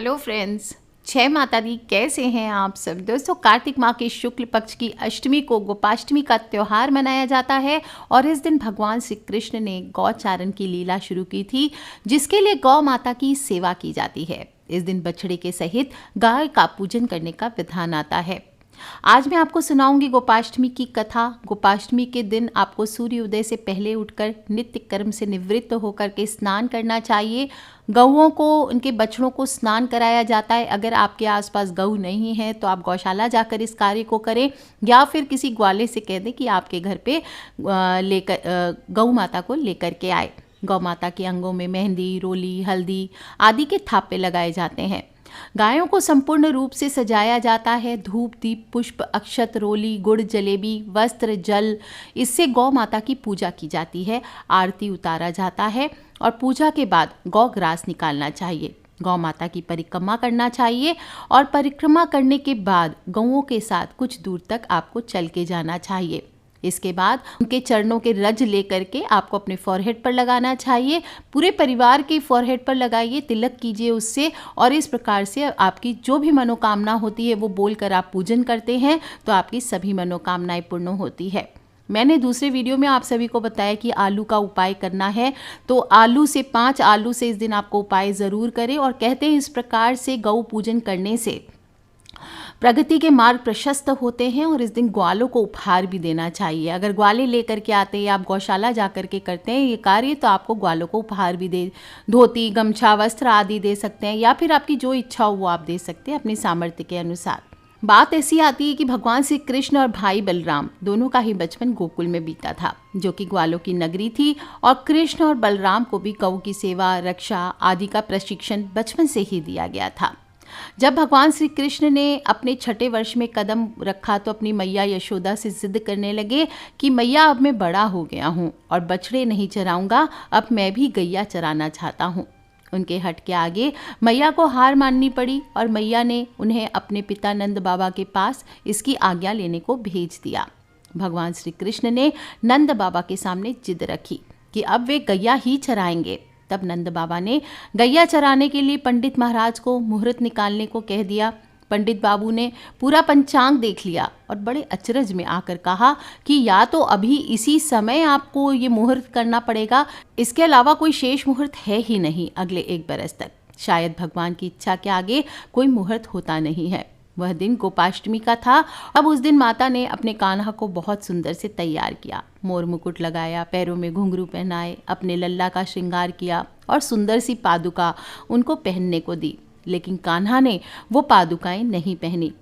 Hello friends, जय माता दी। कैसे हैं आप सब दोस्तों। कार्तिक माह के शुक्ल पक्ष की अष्टमी को गोपाष्टमी का त्यौहार मनाया जाता है और इस दिन भगवान श्री कृष्ण ने गौचारण की लीला शुरू की थी, जिसके लिए गौ माता की सेवा की जाती है। इस दिन बछड़े के सहित गाय का पूजन करने का विधान आता है। आज मैं आपको सुनाऊंगी गोपाष्टमी की कथा। गोपाष्टमी के दिन आपको सूर्योदय से पहले उठकर नित्य कर्म से निवृत्त होकर के स्नान करना चाहिए। गौओं को, उनके बछड़ों को स्नान कराया जाता है। अगर आपके आसपास गऊ नहीं है तो आप गौशाला जाकर इस कार्य को करें या फिर किसी ग्वाले से कह दें कि आपके घर पे गौ माता को लेकर के आए। गौ माता के अंगों में मेहंदी, रोली, हल्दी आदि के थापे लगाए जाते हैं। गायों को संपूर्ण रूप से सजाया जाता है। धूप, दीप, पुष्प, अक्षत, रोली, गुड़, जलेबी, वस्त्र, जल, इससे गौ माता की पूजा की जाती है। आरती उतारा जाता है और पूजा के बाद गौ ग्रास निकालना चाहिए। गौ माता की परिक्रमा करना चाहिए और परिक्रमा करने के बाद गौओं के साथ कुछ दूर तक आपको चल के जाना चाहिए। इसके बाद उनके चरणों के रज लेकर के आपको अपने फॉरहेड पर लगाना चाहिए। पूरे परिवार के फॉरहेड पर लगाइए, तिलक कीजिए उससे, और इस प्रकार से आपकी जो भी मनोकामना होती है वो बोलकर आप पूजन करते हैं तो आपकी सभी मनोकामनाएं पूर्ण होती है। मैंने दूसरे वीडियो में आप सभी को बताया कि आलू का उपाय करना है, तो आलू से 5 आलू से इस दिन आपको उपाय ज़रूर करें। और कहते हैं इस प्रकार से गौ पूजन करने से प्रगति के मार्ग प्रशस्त होते हैं और इस दिन ग्वालों को उपहार भी देना चाहिए। अगर ग्वाले लेकर के आते हैं या आप गौशाला जा कर के करते हैं ये कार्य, तो आपको ग्वालों को उपहार भी दे, धोती, गमछा, वस्त्र आदि दे सकते हैं, या फिर आपकी जो इच्छा हो वो आप दे सकते हैं अपनी सामर्थ्य के अनुसार। बात ऐसी आती है कि भगवान श्री कृष्ण और भाई बलराम दोनों का ही बचपन गोकुल में बीता था, जो कि ग्वालों की नगरी थी। और कृष्ण और बलराम को भी गौ की सेवा, रक्षा आदि का प्रशिक्षण बचपन से ही दिया गया था। जब भगवान श्री कृष्ण ने अपने 6ठे वर्ष में कदम रखा तो अपनी मैया यशोदा से जिद करने लगे कि मैया, अब मैं बड़ा हो गया हूँ और बछड़े नहीं चराऊंगा, अब मैं भी गैया चराना चाहता हूँ। उनके हट के आगे मैया को हार माननी पड़ी और मैया ने उन्हें अपने पिता नंद बाबा के पास इसकी आज्ञा लेने को भेज दिया। भगवान श्री कृष्ण ने नंद बाबा के सामने जिद रखी कि अब वे गैया ही चराएंगे। तब नंद बाबा ने गैया चराने के लिए पंडित महाराज को मुहूर्त निकालने को कह दिया। पंडित बाबू ने पूरा पंचांग देख लिया और बड़े अचरज में आकर कहा कि या तो अभी इसी समय आपको ये मुहूर्त करना पड़ेगा, इसके अलावा कोई शेष मुहूर्त है ही नहीं अगले 1 बरस तक। शायद भगवान की इच्छा के आगे कोई मुहूर्त होता नहीं है। वह दिन गोपाष्टमी का था। अब उस दिन माता ने अपने कान्हा को बहुत सुंदर से तैयार किया, मोर मुकुट लगाया, पैरों में घुंघरू पहनाए, अपने लल्ला का श्रृंगार किया और सुंदर सी पादुका उनको पहनने को दी। लेकिन कान्हा ने वो पादुकाएं नहीं पहनी।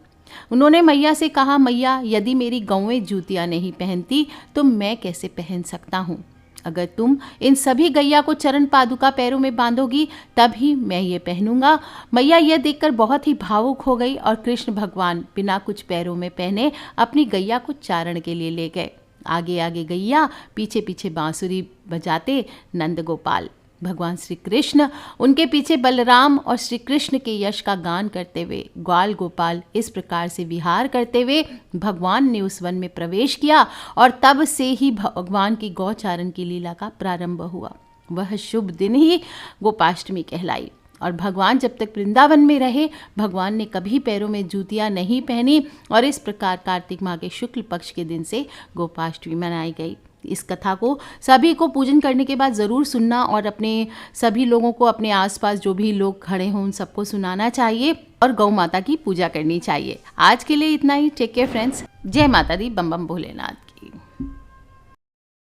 उन्होंने मैया से कहा, मैया, यदि मेरी गौएं जूतियां नहीं पहनती तो मैं कैसे पहन सकता हूँ। अगर तुम इन सभी गैया को चरण पादुका पैरों में बांधोगी तभी मैं ये पहनूंगा। मैया यह देखकर बहुत ही भावुक हो गई और कृष्ण भगवान बिना कुछ पैरों में पहने अपनी गैया को चारण के लिए ले गए। आगे आगे गैया, पीछे पीछे बांसुरी बजाते नंद गोपाल। भगवान श्री कृष्ण, उनके पीछे बलराम और श्री कृष्ण के यश का गान करते हुए ग्वाल गोपाल इस प्रकार से विहार करते हुए भगवान ने उस वन में प्रवेश किया और तब से ही भगवान की गौचारण की लीला का प्रारंभ हुआ। वह शुभ दिन ही गोपाष्टमी कहलाई। और भगवान जब तक वृंदावन में रहे, भगवान ने कभी पैरों में जूतियां नहीं पहनी और इस प्रकार कार्तिक माह के शुक्ल पक्ष के दिन से गोपाष्टमी मनाई गई। इस कथा को सभी को पूजन करने के बाद ज़रूर सुनना और अपने सभी लोगों को, अपने आसपास जो भी लोग खड़े हों उन सबको सुनाना चाहिए और गौ माता की पूजा करनी चाहिए। आज के लिए इतना ही। Take care friends. जय माता दी। बम बम भोलेनाथ की।